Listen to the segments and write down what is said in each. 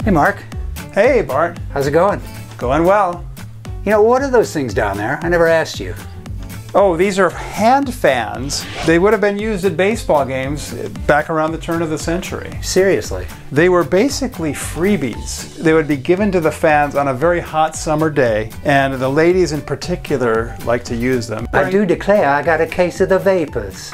Hey Mark. Hey Bart. How's it going? Going well. You know, what are those things down there? I never asked you. Oh, these are hand fans. They would have been used at baseball games back around the turn of the century. Seriously? They were basically freebies. They would be given to the fans on a very hot summer day, and the ladies in particular like to use them. I do declare I got a case of the vapors.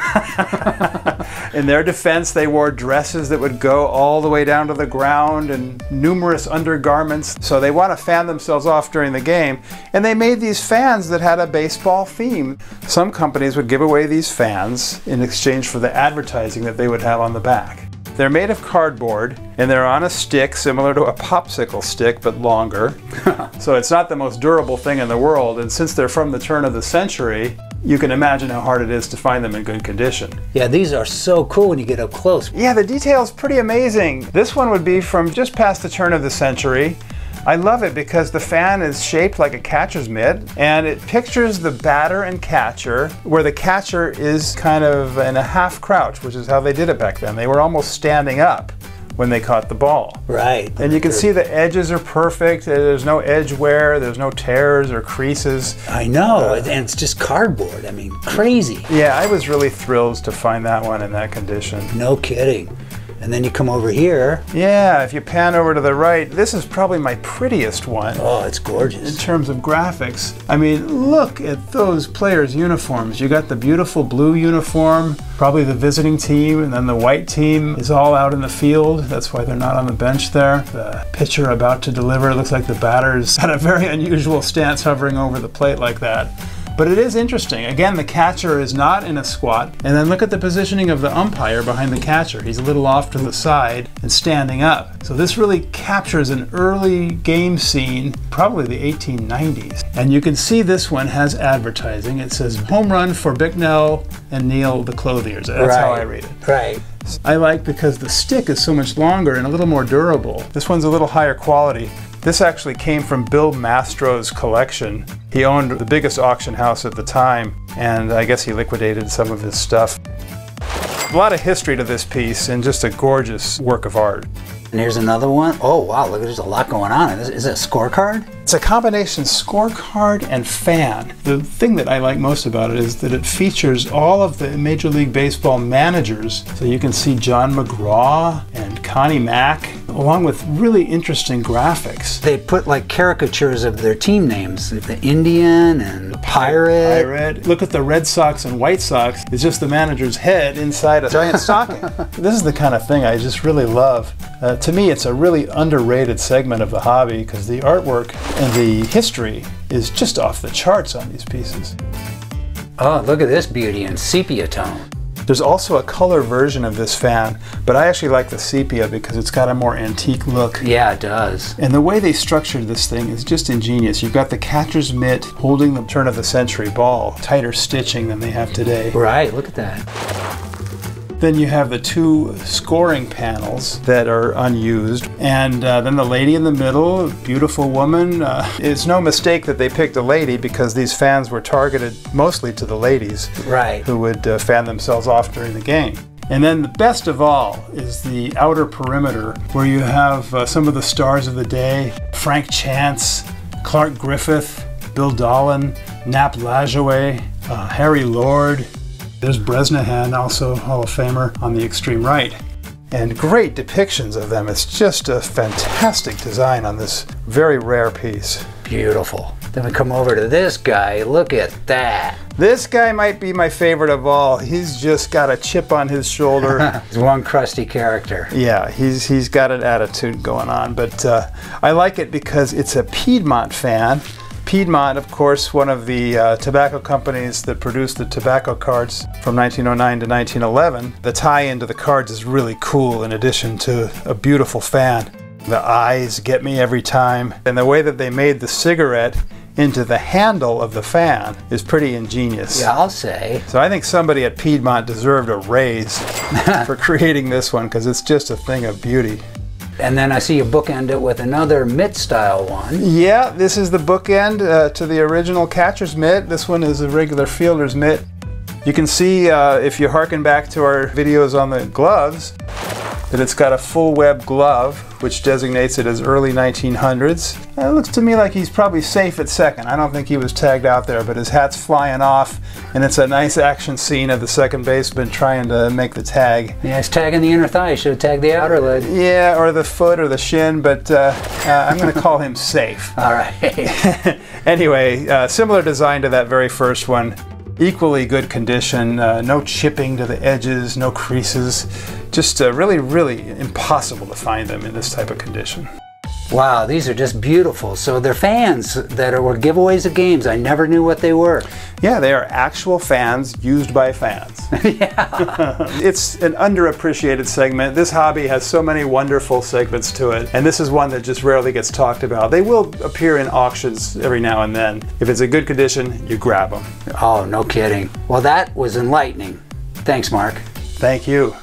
In their defense, they wore dresses that would go all the way down to the ground and numerous undergarments, so they want to fan themselves off during the game, and they made these fans that had a baseball theme. Some companies would give away these fans in exchange for the advertising that they would have on the back. They're made of cardboard, and they're on a stick similar to a popsicle stick, but longer. So it's not the most durable thing in the world, and since they're from the turn of the century, you can imagine how hard it is to find them in good condition. Yeah, these are so cool when you get up close. Yeah, the detail's pretty amazing. This one would be from just past the turn of the century. I love it because the fan is shaped like a catcher's mitt, and it pictures the batter and catcher, where the catcher is kind of in a half crouch, which is how they did it back then. They were almost standing up when they caught the ball. Right. And you can see the edges are perfect. There's no edge wear, there's no tears or creases. I know, and it's just cardboard. I mean, crazy. Yeah, I was really thrilled to find that one in that condition. No kidding. And then you come over here. Yeah, if you pan over to the right, this is probably my prettiest one. Oh, it's gorgeous. In terms of graphics. I mean, look at those players' uniforms. You got the beautiful blue uniform, probably the visiting team, and then the white team is all out in the field. That's why they're not on the bench there. The pitcher about to deliver, looks like the batter's had a very unusual stance hovering over the plate like that. But it is interesting. Again, the catcher is not in a squat. And then look at the positioning of the umpire behind the catcher. He's a little off to the side and standing up. So this really captures an early game scene, probably the 1890s. And you can see this one has advertising. It says, home run for Bicknell and Neal, the clothiers. That's how I read it. Right. I like because the stick is so much longer and a little more durable. This one's a little higher quality. This actually came from Bill Mastro's collection. He owned the biggest auction house at the time, and I guess he liquidated some of his stuff. A lot of history to this piece, and just a gorgeous work of art. And here's another one. Oh wow, look, there's a lot going on. Is it a scorecard? It's a combination scorecard and fan. The thing that I like most about it is that it features all of the Major League Baseball managers. So you can see John McGraw and Connie Mack, along with really interesting graphics. They put like caricatures of their team names, like the Indian and the Pirate. Look at the Red Sox and White Sox. It's just the manager's head inside a giant stocking. This is the kind of thing I just really love. To me, it's a really underrated segment of the hobby because the artwork and the history is just off the charts on these pieces. Oh, look at this beauty in sepia tone. There's also a color version of this fan, but I actually like the sepia because it's got a more antique look. Yeah, it does. And the way they structured this thing is just ingenious. You've got the catcher's mitt holding the turn of the century ball, tighter stitching than they have today. Right, look at that. Then you have the two scoring panels that are unused. And then the lady in the middle, a beautiful woman. It's no mistake that they picked a lady because these fans were targeted mostly to the ladies. Right. Who would fan themselves off during the game. And then the best of all is the outer perimeter where you have some of the stars of the day. Frank Chance, Clark Griffith, Bill Dolan, Nap Lajoie, Harry Lord. There's Bresnahan, also Hall of Famer, on the extreme right. And great depictions of them. It's just a fantastic design on this very rare piece. Beautiful. Then we come over to this guy. Look at that. This guy might be my favorite of all. He's just got a chip on his shoulder. He's one crusty character. Yeah, he's got an attitude going on. But I like it because it's a Piedmont fan. Piedmont, of course, one of the tobacco companies that produced the tobacco cards from 1909 to 1911. The tie-in to the cards is really cool in addition to a beautiful fan. The eyes get me every time. And the way that they made the cigarette into the handle of the fan is pretty ingenious. Yeah, I'll say. So I think somebody at Piedmont deserved a raise for creating this one because it's just a thing of beauty. And then I see you bookend it with another mitt style one. Yeah, this is the bookend to the original catcher's mitt. This one is a regular fielder's mitt. You can see if you harken back to our videos on the gloves, that it's got a full web glove, which designates it as early 1900s. It looks to me like he's probably safe at second. I don't think he was tagged out there, but his hat's flying off, and it's a nice action scene of the second baseman trying to make the tag. Yeah, he's tagging the inner thigh. He should have tagged the outer leg. Yeah, or the foot or the shin, but I'm going to call him safe. All right. Anyway, similar design to that very first one. Equally good condition, no chipping to the edges, no creases. Just really, really impossible to find them in this type of condition. Wow, these are just beautiful. So they're fans that were giveaways of games. I never knew what they were. Yeah, they are actual fans used by fans. Yeah. It's an underappreciated segment. This hobby has so many wonderful segments to it, and this is one that just rarely gets talked about. They will appear in auctions every now and then. If it's a good condition, you grab them. Oh, no kidding. Well, that was enlightening. Thanks, Mark. Thank you.